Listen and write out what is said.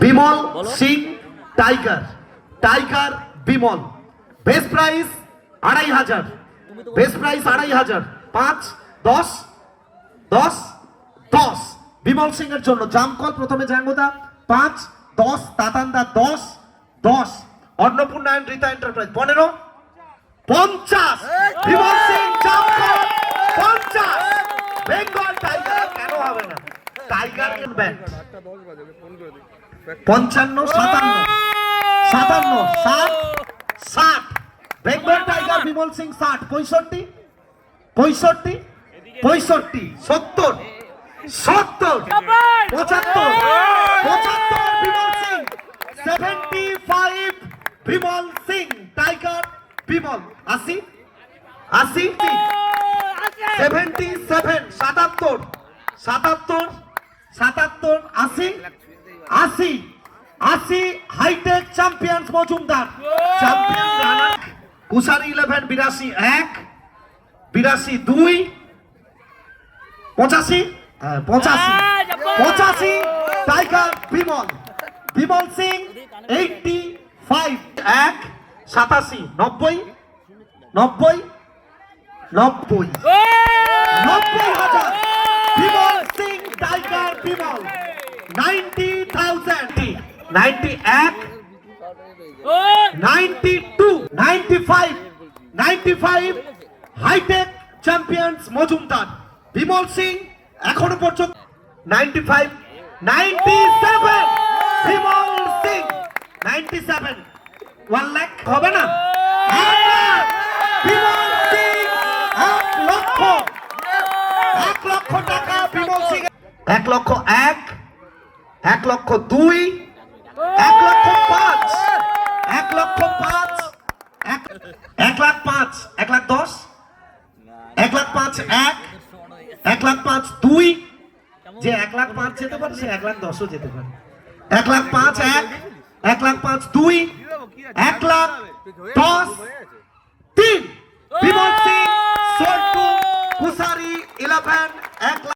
Bimal Singh tiger, tiger Bimal. Best price 2500, best price 2500। 5 10 10 10 Bimal Singh এর জন্য। জামকল প্রথমে Janguda 5 10, Tatanda 10 10, Annapurna and Rita enterprise 15 50। Bimal Singh Jamkal 50। Bengal tiger কেন হবে না? Tiger band 55 57 57 60 60। Bengal tiger Bimal Singh 60 65 65 65 70 70 75 75 Bimal Singh 75 Bimal Singh tiger Bimal 80 80 77 77 77 77 80 80 80 hitech champions Majumdar champion runner Kusari 11 82 1 82 2 85 85 85 tiger Bimal Bimal Singh 85 1 87 90 90 90 90,000 Bimal Singh tiger Bimal 90,000 91 92 95 95 hitech champions Majumdar Bimal Singh এখনো পর্যন্ত 95 97 বিমল সিং 97 1 লাখ হবে না? বিমল সিং 1 লক্ষ টাকা বিমল সিং 1 লক্ষ 1 1 লক্ষ 2 1 লক্ষ 5 1 লক্ষ 5 1 লাখ 5 1 লাখ 10 1 লাখ 5 1 লাখ 5 2 যে 1 লাখ 5 যেতে পারে সে 1 লাখ 10ও যেতে পারে। 1 লাখ 5 1 লাখ 5 2 1 লাখ 10 3 বিমল সিং সোল্ড টু কুসারি 11 1 লাখ